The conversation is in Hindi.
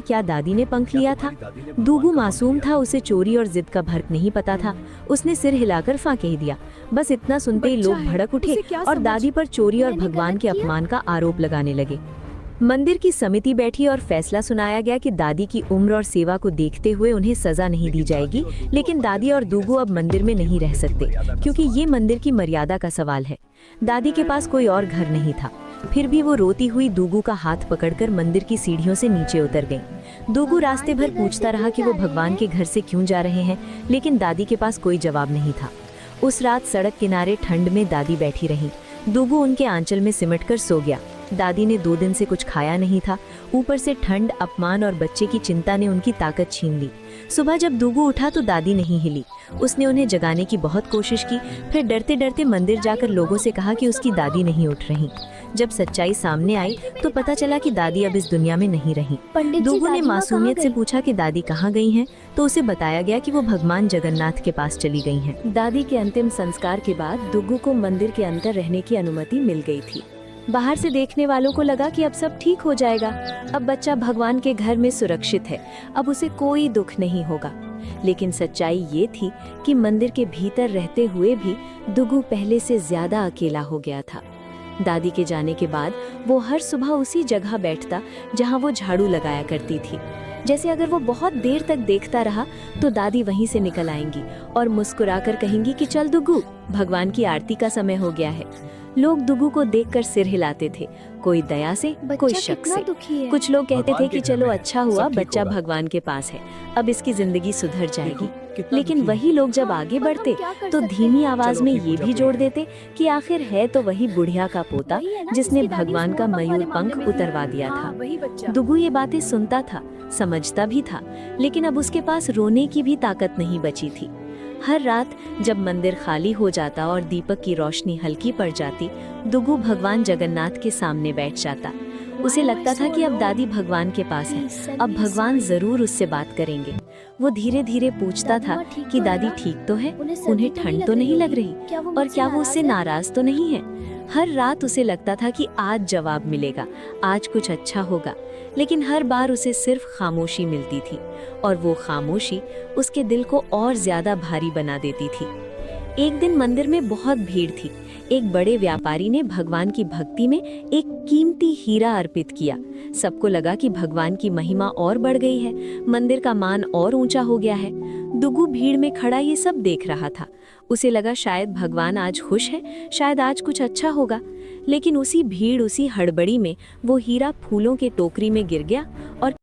कि क्या दादी ने पंख लिया था। दुगु मासूम था, उसे चोरी और जिद का फर्क नहीं पता था। उसने सिर हिलाकर फां कह दिया। बस इतना सुनते ही लोग भड़क उठे और दादी पर चोरी और भगवान के अपमान का आरोप लगाने लगे। मंदिर की समिति बैठी और फैसला सुनाया गया कि दादी की उम्र और सेवा को देखते हुए उन्हें सजा नहीं दी जाएगी, लेकिन दादी और दुगु अब मंदिर में नहीं रह सकते क्योंकि ये मंदिर की मर्यादा का सवाल है। दादी के पास कोई और घर नहीं था, फिर भी वो रोती हुई दुगु का हाथ पकड़कर मंदिर की सीढ़ियों से नीचे उतर गई। दुगु रास्ते भर पूछता रहा कि वो भगवान के घर से क्यों जा रहे हैं, लेकिन दादी के पास कोई जवाब नहीं था। उस रात सड़क किनारे ठंड में दादी बैठी रही। दुगु उनके आंचल में सिमटकर सो गया। दादी ने 2 दिन से कुछ खाया नहीं था, ऊपर से ठंड, अपमान और बच्चे की चिंता ने उनकी ताकत छीन ली। सुबह जब दुगु उठा तो दादी नहीं हिली। उसने उन्हें जगाने की बहुत कोशिश की, फिर डरते डरते मंदिर जाकर लोगों से कहा कि उसकी दादी नहीं उठ रही। जब सच्चाई सामने आई तो पता चला कि दादी अब इस दुनिया में नहीं रही। दुगु ने मासूमियत से पूछा कि दादी कहाँ गई हैं, तो उसे बताया गया कि वो भगवान जगन्नाथ के पास चली गई हैं। दादी के अंतिम संस्कार के बाद दुगु को मंदिर के अंदर रहने की अनुमति मिल गई थी। बाहर से देखने वालों को लगा कि अब सब ठीक हो जाएगा, अब बच्चा भगवान के घर में सुरक्षित है, अब उसे कोई दुख नहीं होगा। लेकिन सच्चाई ये थी कि मंदिर के भीतर रहते हुए भी दुगु पहले से ज्यादा अकेला हो गया था। दादी के जाने के बाद वो हर सुबह उसी जगह बैठता जहां वो झाड़ू लगाया करती थी। जैसे अगर वो बहुत देर तक देखता रहा तो दादी वहीं से निकल आएंगी और मुस्कुराकर कहेंगी कि चल दुगु, भगवान की आरती का समय हो गया है। लोग दुगु को देखकर सिर हिलाते थे, कोई दया से, कोई शक से। कुछ लोग कहते थे कि चलो अच्छा हुआ बच्चा भगवान के पास है, अब इसकी जिंदगी सुधर जाएगी। लेकिन वही लोग जब आगे बढ़ते तो धीमी आवाज में ये भी जोड़ देते कि आखिर है तो वही बुढ़िया का पोता जिसने भगवान का मयूर पंख उतरवा दिया था। दुगु ये बातें सुनता था, समझता भी था, लेकिन अब उसके पास रोने की भी ताकत नहीं बची थी। हर रात जब मंदिर खाली हो जाता और दीपक की रोशनी हल्की पड़ जाती, दुगु भगवान जगन्नाथ के सामने बैठ जाता। उसे लगता था कि अब दादी भगवान के पास है, अब भगवान जरूर उससे बात करेंगे। वो धीरे धीरे पूछता था कि दादी ठीक तो है, उन्हें ठंड तो नहीं लग रही, और क्या वो उससे नाराज तो नहीं है। हर रात उसे लगता था कि आज जवाब मिलेगा, आज कुछ अच्छा होगा, लेकिन हर बार उसे सिर्फ खामोशी मिलती थी, और वो खामोशी उसके दिल को और ज्यादा भारी बना देती थी। एक दिन मंदिर में बहुत भीड़ थी। एक बड़े व्यापारी ने भगवान की भक्ति में एक कीमती हीरा अर्पित किया। सबको लगा कि भगवान की महिमा और बढ़ गई है, मंदिर का मान और ऊंचा हो गया है। दुगु भीड़ में खड़ा ये सब देख रहा था। उसे लगा शायद भगवान आज खुश है, शायद आज कुछ अच्छा होगा। लेकिन उसी भीड़, उसी हड़बड़ी में वो हीरा फूलों के टोकरी में गिर गया और